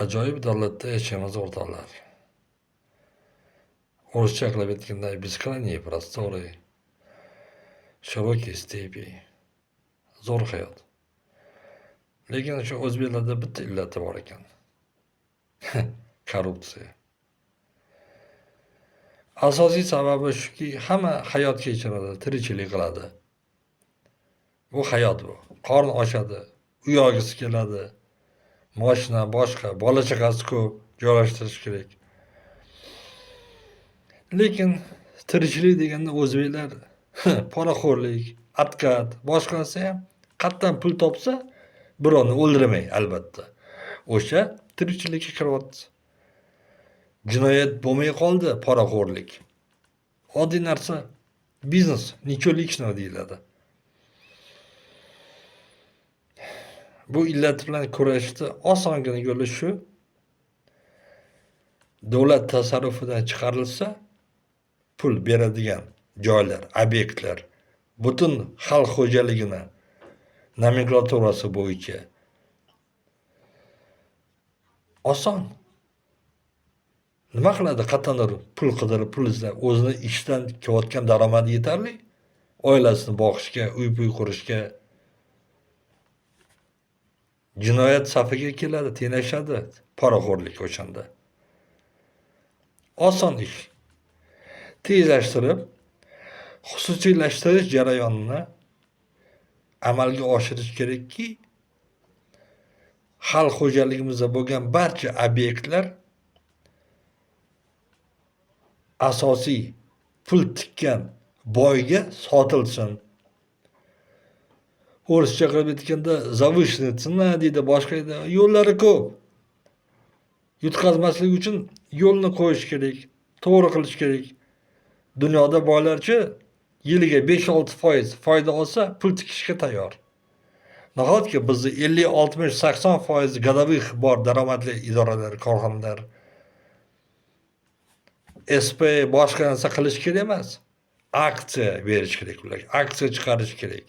Ajoyib davlatda yashaymiz o'rtoqlar. O'rischa qilib aytganda, бескрайние просторы, широкие степи, zo'r hayot. Lekin o'sha o'zbeklarda bitta illati bor ekan. Korrupsiya. Asosiy sababi shuki, hamma hayot kechiradi, tirikchilik qiladi. Bu hayot bu. Qorni ochadi, uy olgisi keladi. Mashina boshqa, bola chaqasi ko'p, joylashtirish kerak. Lekin tirikchilik deganda o'zbeklar poraxo'rlik, atkat, boshqasi ham qatdan pul topsa, birovni o'ldirmay albatta. O'sha tirikchilikka kiryapti. Jinoyat bo'lmay qoldi, poraxo'rlik. Oddiy narsa, biznes, ничего личного deyiladi. Bu illat bilan kurashishda osongina yo'li shu. Davlat tasarrufidan chiqarilsa, pul beradigan joylar, obyektlar, butun xalq xo'jaligini nomenklaturasi bo'yicha oson. Nima qiladi? Qatdandir pul qidirib, pul izlab, o'zini ishdan kelayotgan daromadi yetarli, oilasini boqishga, uy-buy qurishga, jinoyat safiga keladi, tenglashadi, poraxo'rlik o'shanda. Oson ish. Tezlashtirib, xususiylashtirish jarayonini amalga oshirish kerakki, xalq xo'jaligimizda bo'lgan barcha obyektlar asosiy pul tikkan boyga sotilsin. O'rischa qilib aytganda, zavishniy cena deydi, boshqa deydi. Yo'llari ko'p. Yutqazmaslik uchun yo'lni qo'yish kerak, to'g'ri qilish kerak. Dunyoda boylarchi yiliga 5-6% foyda olsa, pul tikishga tayyor. Nahotki bizda 50, 60, 80% годовых bor daromadli idoralar, korxonalar. SP boshqa narsa qilish kerak emas. Aksiya berish kerak ularga. Aksiya chiqarish kerak.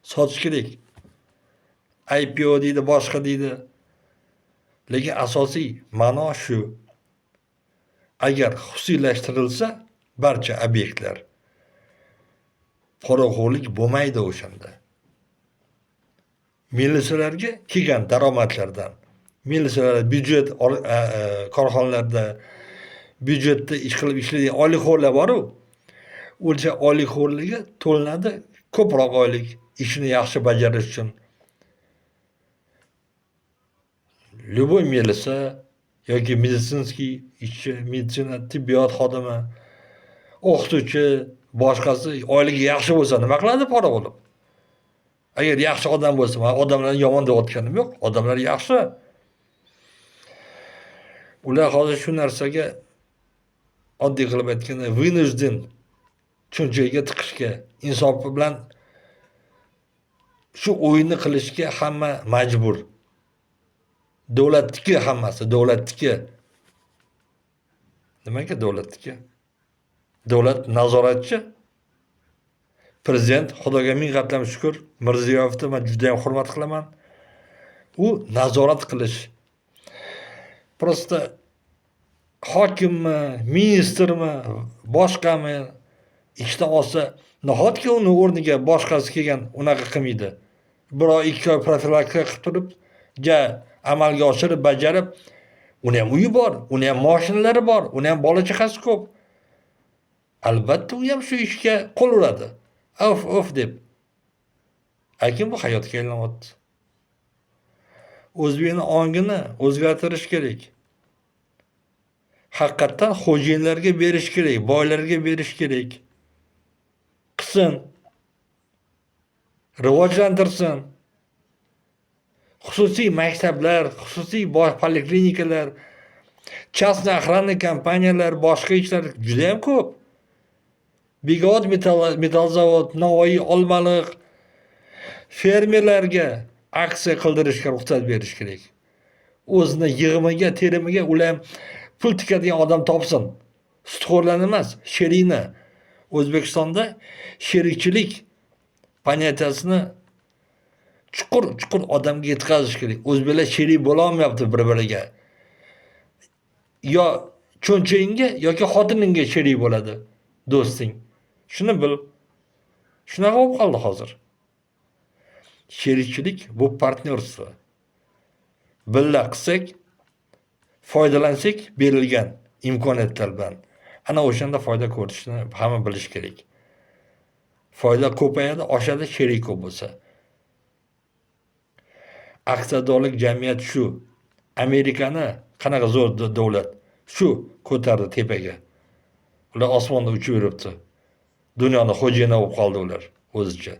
Sotish kerak. IPO deydi, boshqa deydi. Lekin asosiy ma'no shu. Agar xususiylashtirilsa, barcha obyektlar poraxo'rlik bo'lmaydi o'shanda. Militsiyalarga kelgan daromadlardan, militsiyalar byudjet korxonalarda byudjetda ish qilib ishlaydigan oylikxo'rlar bor-ku. O'sha oylikxo'rlarga to'lanadi ko'proq oylik ishini yaxshi bajarish uchun. Любой militsiya yoki meditsinskiy ishchi, meditsina, tibbiyot xodimi, o'qituvchi, boshqasi oyligi yaxshi bo'lsa nima qiladi pora bo'lib? Agar yaxshi odam bo'lsa, men odamlarni yomon deyotganim yo'q, odamlar yaxshi. Ular hozir shu narsaga oddiy qilib aytganda вынужден cho'nchagiga tiqishga, insof bilan shu o'yinni qilishga hamma majbur. Davlatniki hammasi, davlatniki. Nimaga davlatniki? Davlat nazoratchi. Prezident, Xudoga ming qatam shukr, Mirziyoyevni men juda ham hurmat qilaman. U nazorat qilish. Prosta hokimmi, ministrmi, boshqami ishdan olsa, nahotki uni o'rniga boshqasi kelgan unaqa qilmaydi. Bir oy, 2 oy profilaktika qilib turib, amalga oshirib, bajarib, uni ham uyi bor, uni ham mashinalari bor, uni ham bola chaqasi ko'p. Albatta u ham shu ishga qo'l uradi. Of deb. Lekin bu hayotga aylanyapti. O'zbekning ongini o'zgartirish kerak. Haqiqatan xo'jayinlarga berish kerak, boylarga berish kerak. Qilsin. Rivojlantirsin. Xususiy maktablar, xususiy poliklinikalar, частный охранный kompaniyalar, boshqa ishlar juda ham ko'p. Begod metal zavod, Navoiy, Olmaliq fermerlarga aksiya qildirishga ruxsat berish kerak. O'zini yig'imiga, terimiga ular pul tikadigan odam topsin. Sutxo'rlar emas, sherikni. O'zbekistonda sherikchilik понятиясini chuqur odamga yetkazish kerak. O'zbeklar sherik bo'la olmayapti bir-biriga. Yo cho'nchagingga yoki xotiningga sherik bo'ladi do'sting. Shuni bil. Shunaqa bo'lib qoldi hozir. Sherikchilik bu partnyorstvo. Birga qilsak, foydalansak berilgan imkoniyatlar bilan. Ana o'shanda foyda ko'rishni hamma bilish kerak. Foyda ko'payadi, oshadi sherik ko'p bo'lsa. Aksiyadorlik jamiyat shu. Amerikani qanaqa zo'r davlat shu ko'tardi tepaga. Ular osmonda uchib yuribdi. Dunyoni xo'jayini bo'lib qoldi ular o'zicha.